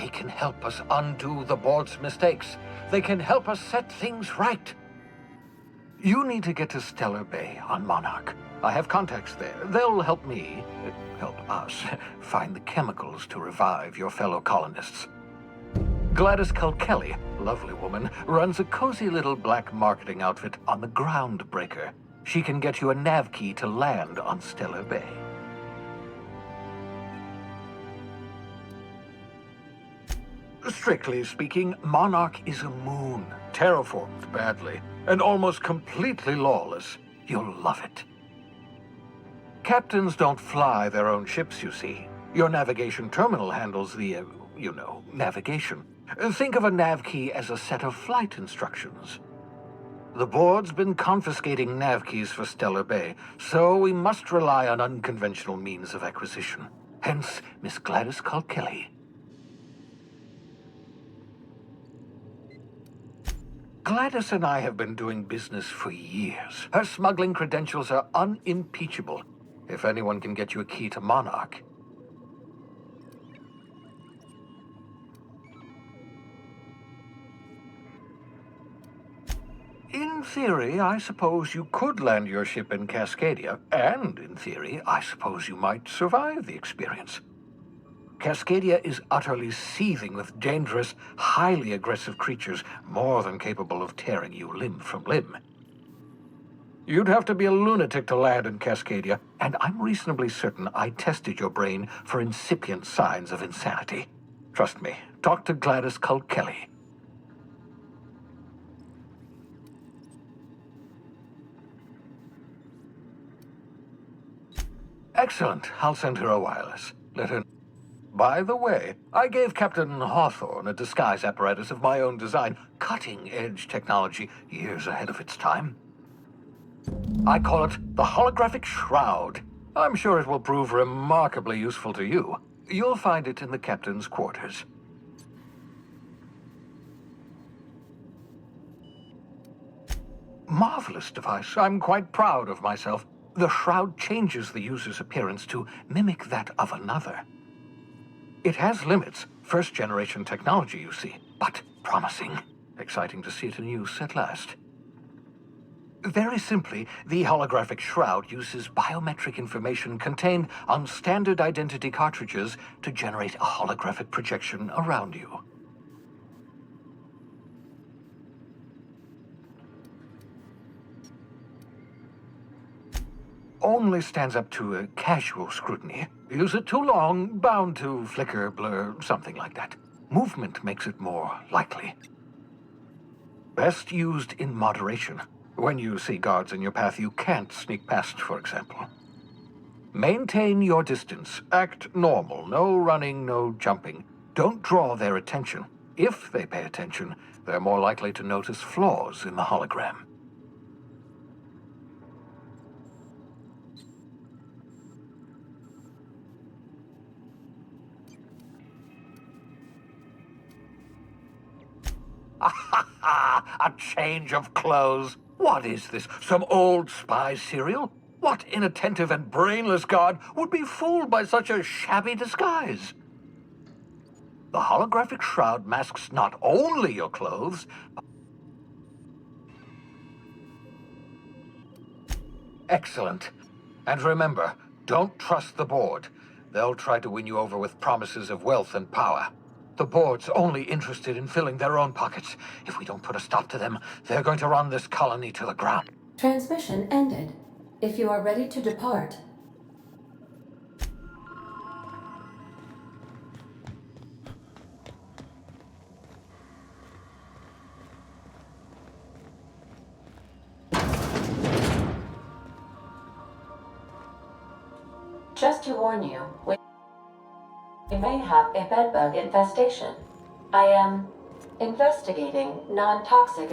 They can help us undo the board's mistakes. They can help us set things right. You need to get to Stellar Bay on Monarch. I have contacts there. They'll help us, find the chemicals to revive your fellow colonists. Gladys Kelly, lovely woman, runs a cozy little black marketing outfit on the Groundbreaker. She can get you a nav key to land on Stellar Bay. Strictly speaking, Monarch is a moon, terraformed badly, and almost completely lawless. You'll love it. Captains don't fly their own ships, you see. Your navigation terminal handles the, navigation. Think of a nav key as a set of flight instructions. The board's been confiscating nav keys for Stellar Bay, so we must rely on unconventional means of acquisition. Hence, Miss Gladys Kelly. Gladys and I have been doing business for years. Her smuggling credentials are unimpeachable. If anyone can get you a key to Monarch. In theory, I suppose you could land your ship in Cascadia, and in theory, I suppose you might survive the experience. Cascadia is utterly seething with dangerous, highly aggressive creatures, more than capable of tearing you limb from limb. You'd have to be a lunatic to land in Cascadia, and I'm reasonably certain I tested your brain for incipient signs of insanity. Trust me, talk to Gladys Kelly. Excellent. I'll send her a wireless. Let her... By the way, I gave Captain Hawthorne a disguise apparatus of my own design, cutting-edge technology, years ahead of its time. I call it the Holographic Shroud. I'm sure it will prove remarkably useful to you. You'll find it in the captain's quarters. Marvelous device. I'm quite proud of myself. The shroud changes the user's appearance to mimic that of another. It has limits, first-generation technology, you see, but promising. Exciting to see it in use at last. Very simply, the holographic shroud uses biometric information contained on standard identity cartridges to generate a holographic projection around you. Only stands up to a casual scrutiny. Use it too long, bound to flicker, blur, something like that. Movement makes it more likely. Best used in moderation. When you see guards in your path you can't sneak past, for example. Maintain your distance. Act normal. No running, no jumping. Don't draw their attention. If they pay attention, they're more likely to notice flaws in the hologram. A change of clothes. What is this? Some old spy serial? What inattentive and brainless guard would be fooled by such a shabby disguise? The holographic shroud masks not only your clothes, Excellent. And remember, don't trust the board. They'll try to win you over with promises of wealth and power. The board's only interested in filling their own pockets. If we don't put a stop to them, they're going to run this colony to the ground. Transmission ended. If you are ready to depart. Just to warn you, we may have a bedbug infestation. I am investigating non-toxic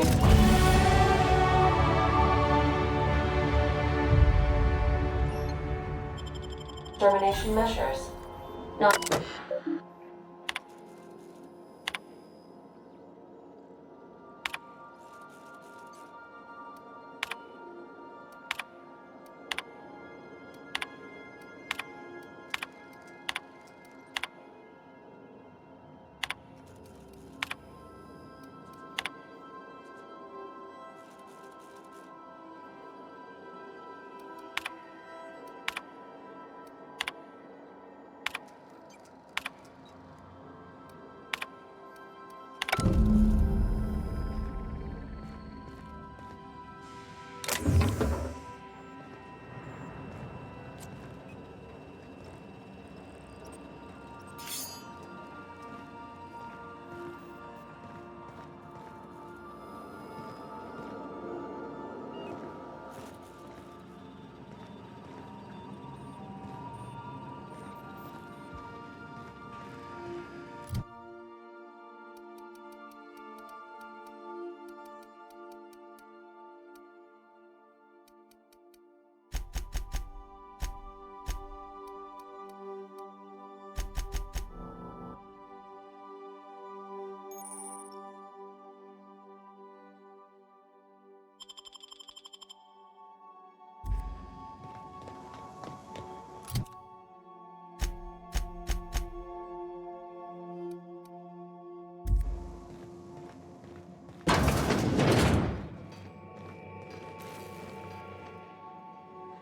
extermination measures.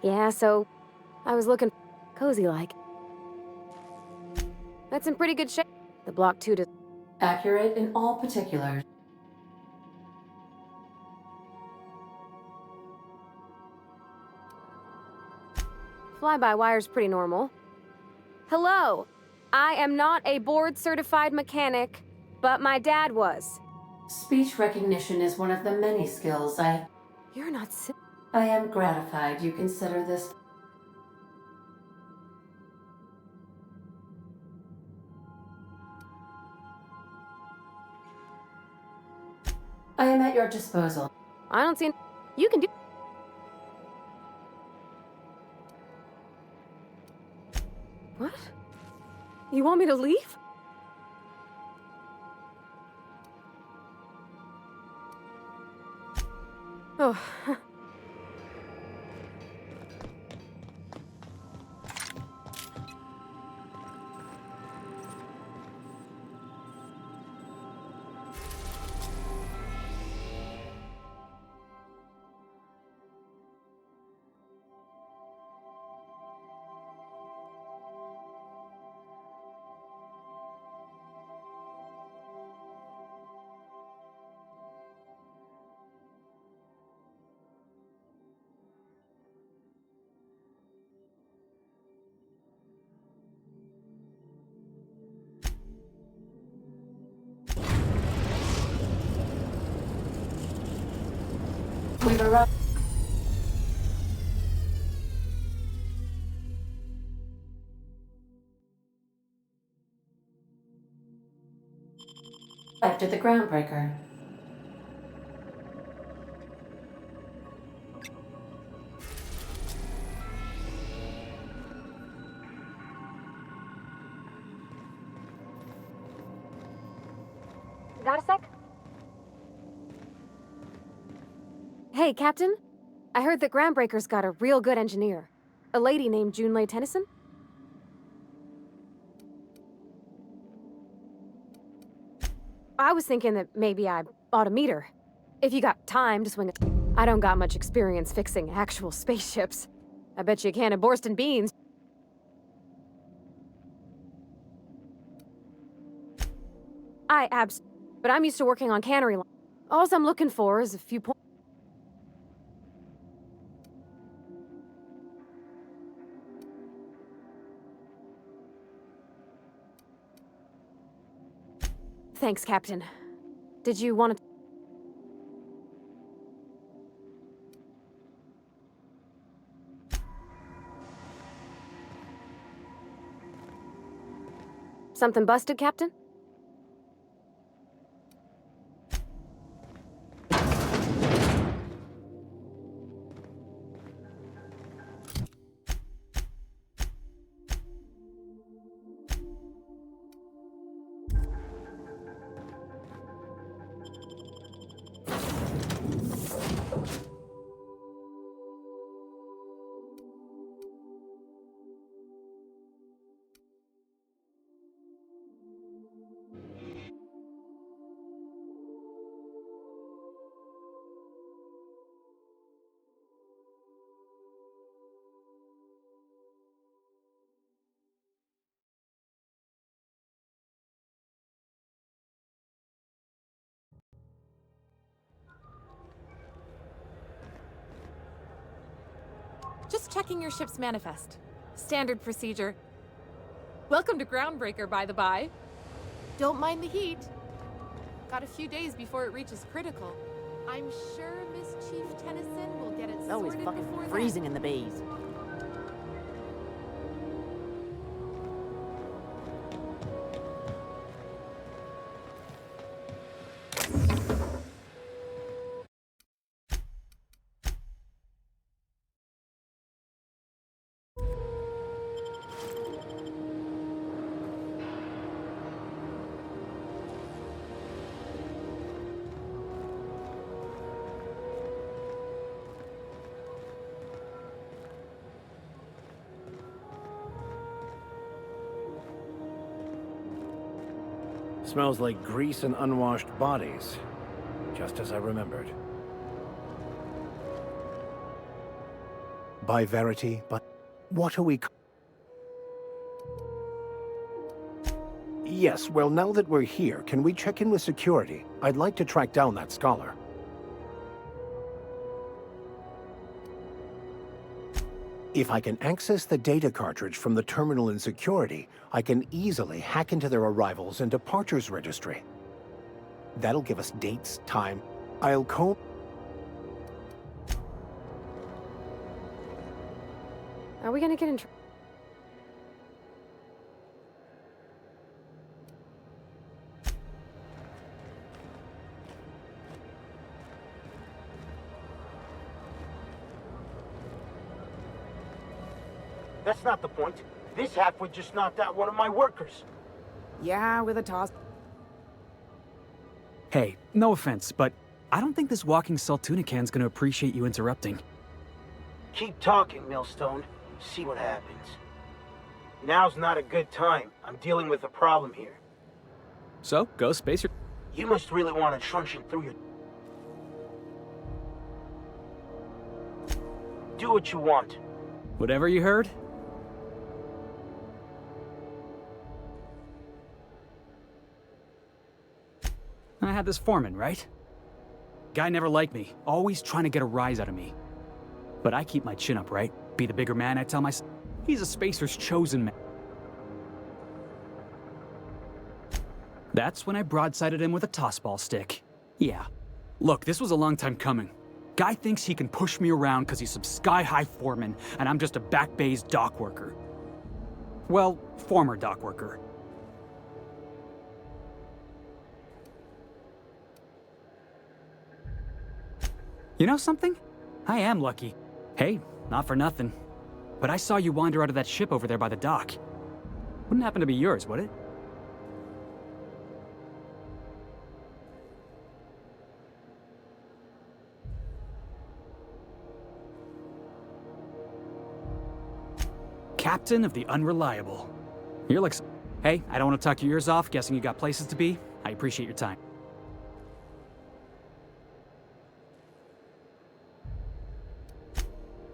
Yeah, so I was looking cozy-like. That's in pretty good shape. The Block 2 to... Accurate in all particulars. Fly-by-wire's pretty normal. Hello! I am not a board-certified mechanic, but my dad was. Speech recognition is one of the many skills You're not sick. I am gratified you consider this. I am at your disposal. I don't see... You can do... What? You want me to leave? Oh, We've arrived at the groundbreaker. got a sec? Hey, Captain. I heard that Groundbreaker's got a real good engineer. A lady named Junlei Tennyson? I was thinking that maybe I ought to meet her. If you got time to swing it. I don't got much experience fixing actual spaceships. I bet you a can of Borston beans. But I'm used to working on cannery line. All I'm looking for is a few points. Thanks, Captain. Did you want to... Something busted, Captain? Just checking your ship's manifest. Standard procedure. Welcome to Groundbreaker, by the by. Don't mind the heat. Got a few days before it reaches critical. I'm sure Miss Chief Tennyson will get it It's always sorted fucking before freezing in the bays. Smells like grease and unwashed bodies. Just as I remembered. By Verity, but what are we... Yes, well, now that we're here, can we check in with security? I'd like to track down that scholar. If I can access the data cartridge from the terminal in security, I can easily hack into their arrivals and departures registry. That'll give us dates, time. I'll comb... Are we gonna get in trouble? That's not the point. This halfwit just knocked out one of my workers. Yeah, with a toss. Hey, no offense, but I don't think this walking Saltunican's gonna appreciate you interrupting. Keep talking, Millstone. See what happens. Now's not a good time. I'm dealing with a problem here. So, go space your... You must really want to truncheon through your... Do what you want. Whatever you heard? I had this foreman, right? Guy never liked me, always trying to get a rise out of me. But I keep my chin up, right? Be the bigger man, I tell myself. He's a spacer's chosen man. That's when I broadsided him with a tossball stick. Yeah. Look, this was a long time coming. Guy thinks he can push me around because he's some sky-high foreman, and I'm just a back bay's dock worker. Well, former dock worker. You know something? I am lucky. Hey, not for nothing. But I saw you wander out of that ship over there by the dock. Wouldn't happen to be yours, would it? Captain of the Unreliable. You're like... Hey, I don't want to talk your ears off, guessing you got places to be. I appreciate your time.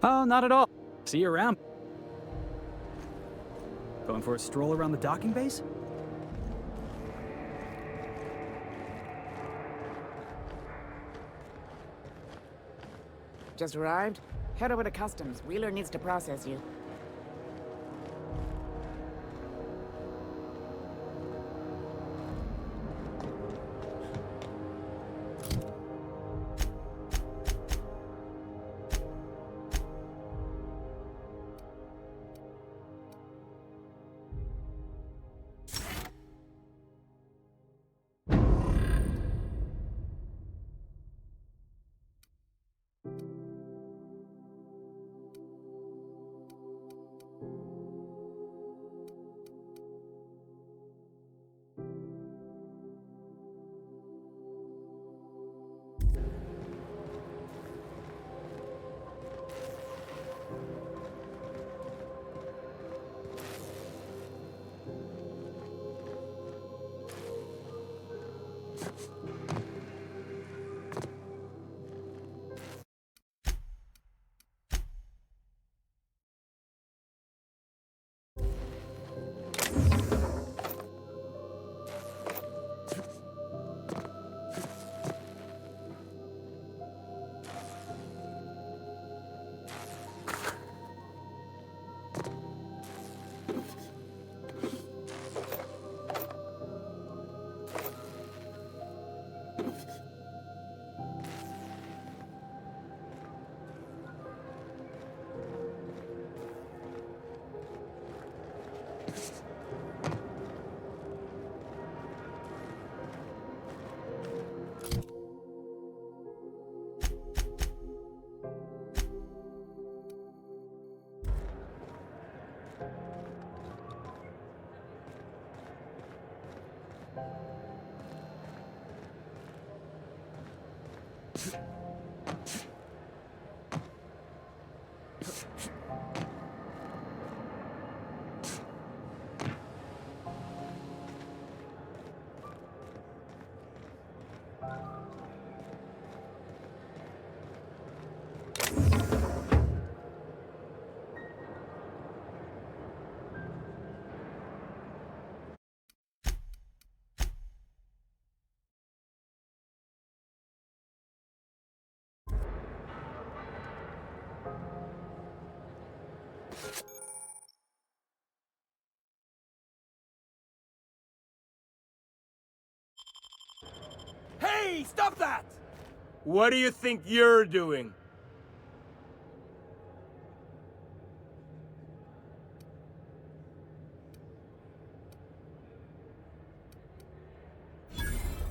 Oh, not at all. See you around. Going for a stroll around the docking base? Just arrived? Head over to customs. Wheeler needs to process you. Hey, stop that! What do you think you're doing?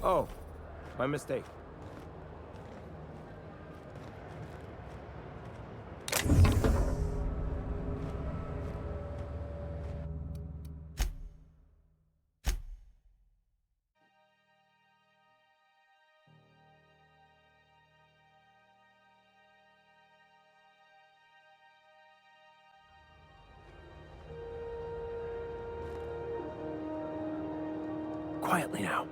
Oh, my mistake. Quietly now.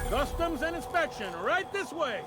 Customs and inspection, right this way!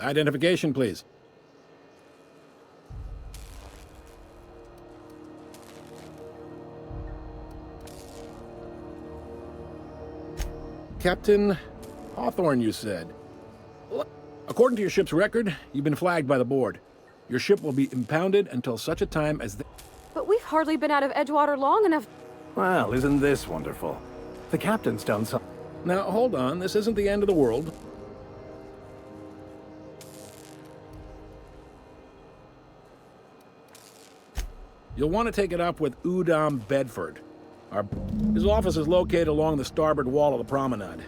Identification, please. Captain Hawthorne, you said. According to your ship's record, you've been flagged by the board. Your ship will be impounded until such a time as the... But we've hardly been out of Edgewater long enough. Well, isn't this wonderful? The captain's done some... Now, hold on. This isn't the end of the world. You'll want to take it up with Udom Bedford. His office is located along the starboard wall of the promenade.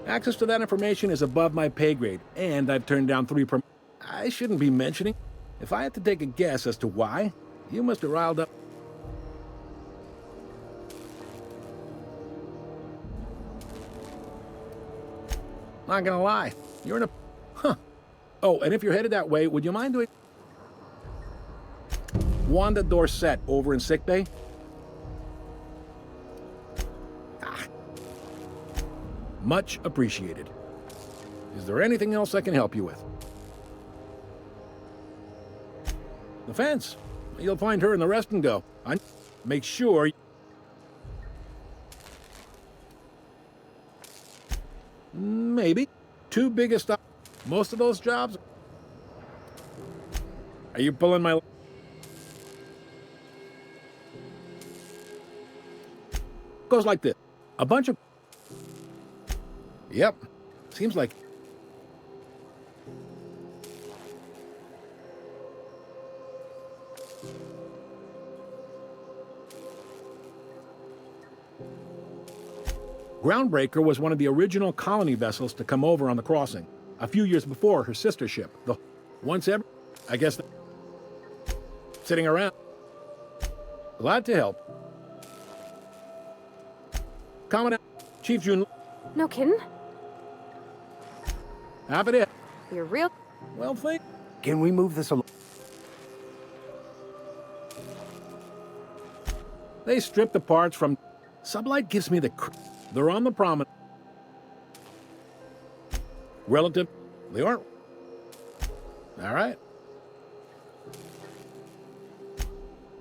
Access to that information is above my pay grade, and I've turned down 3 I shouldn't be mentioning. If I had to take a guess as to why, you must have riled up... Not gonna lie, you're in a... Huh. Oh, and if you're headed that way, would you mind doing... Wanda Dorset over in sickbay? Much appreciated. Is there anything else I can help you with? The fence. You'll find her in the rest and go. Make sure... Maybe. 2 biggest... Most of those jobs... Are you pulling my... Goes like this. A bunch of... Yep. Seems like... Groundbreaker was one of the original colony vessels to come over on the crossing, a few years before her sister ship, the once ever, I guess, sitting around. Glad to help. Commandant, Chief Jun. No kidding? Half it is. You're real? Well, think. Can we move this along? They stripped the parts from... Sublight gives me the... They're on the promenade. Relative... They aren't... All right.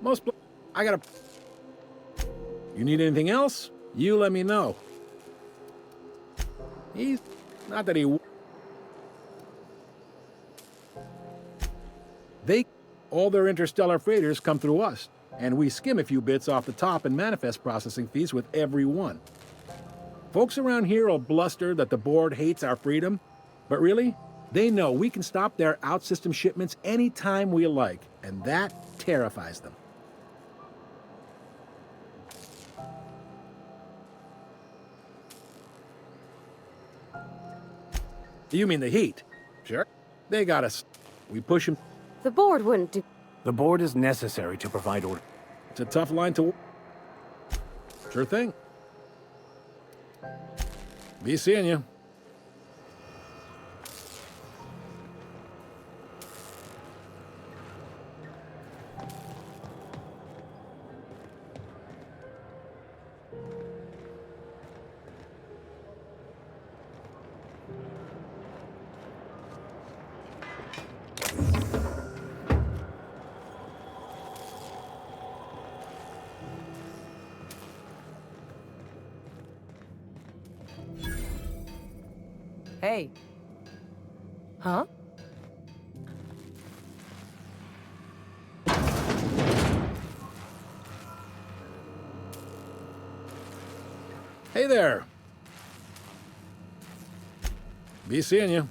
Most... I gotta... You need anything else? You let me know. He's... Not that he... All their interstellar freighters come through us, and we skim a few bits off the top and manifest processing fees with every one. Folks around here will bluster that the board hates our freedom, but really, they know we can stop their out-system shipments anytime we like, and that terrifies them. You mean the heat? Sure. They got us. We push them. The board wouldn't do... The board is necessary to provide order. It's a tough line to... Sure thing. Be seeing you. Hey. Huh? Hey there. Be seeing you.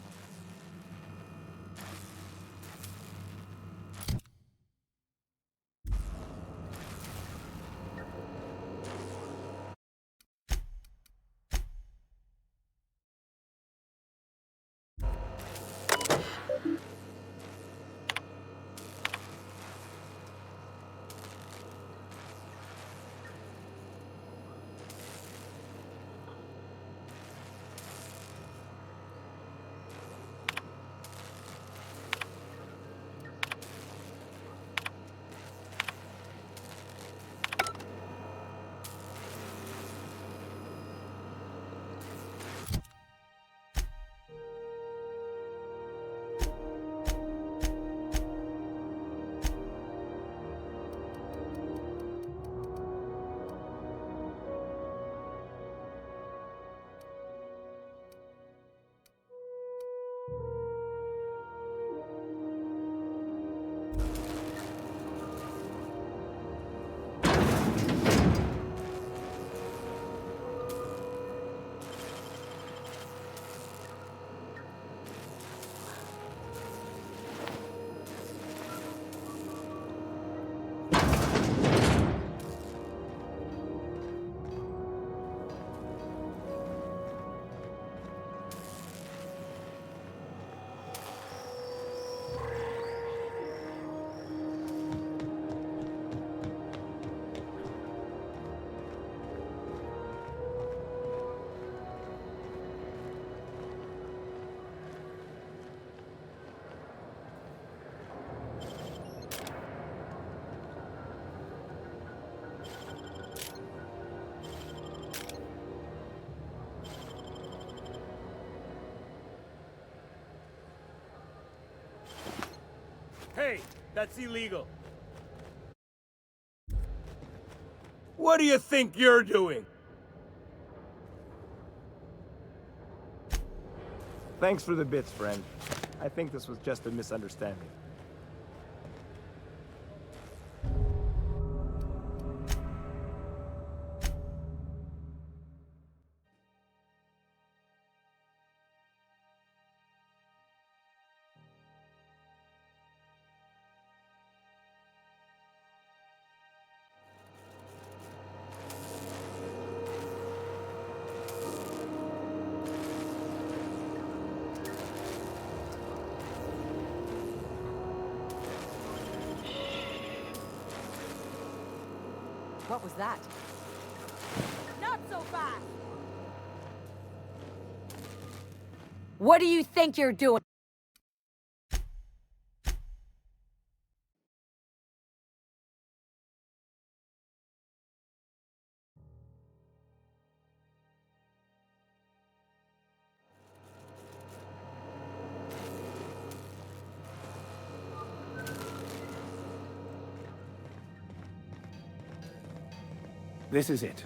Hey, that's illegal. What do you think you're doing? Thanks for the bits, friend. I think this was just a misunderstanding. What was that? Not so fast! What do you think you're doing? This is it.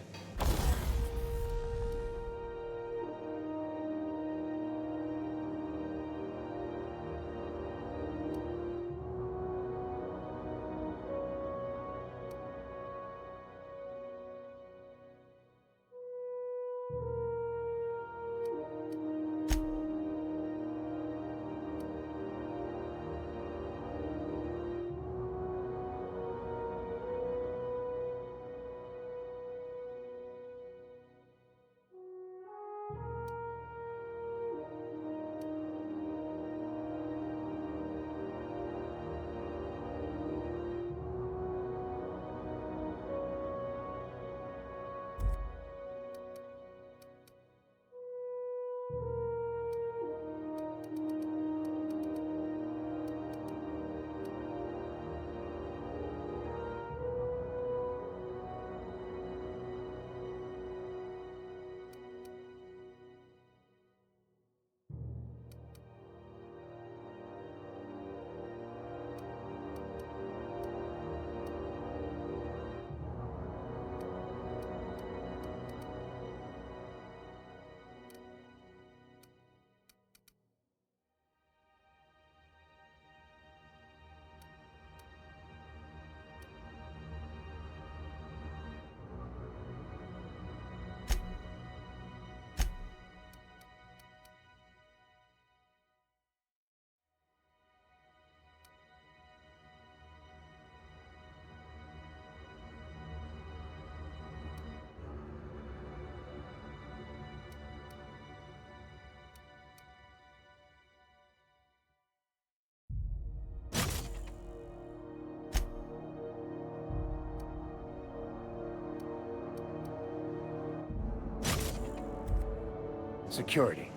Security.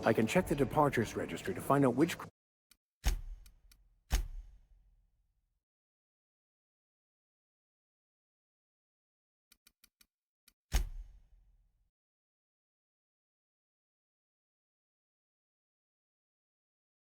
I can check the departures registry to find out which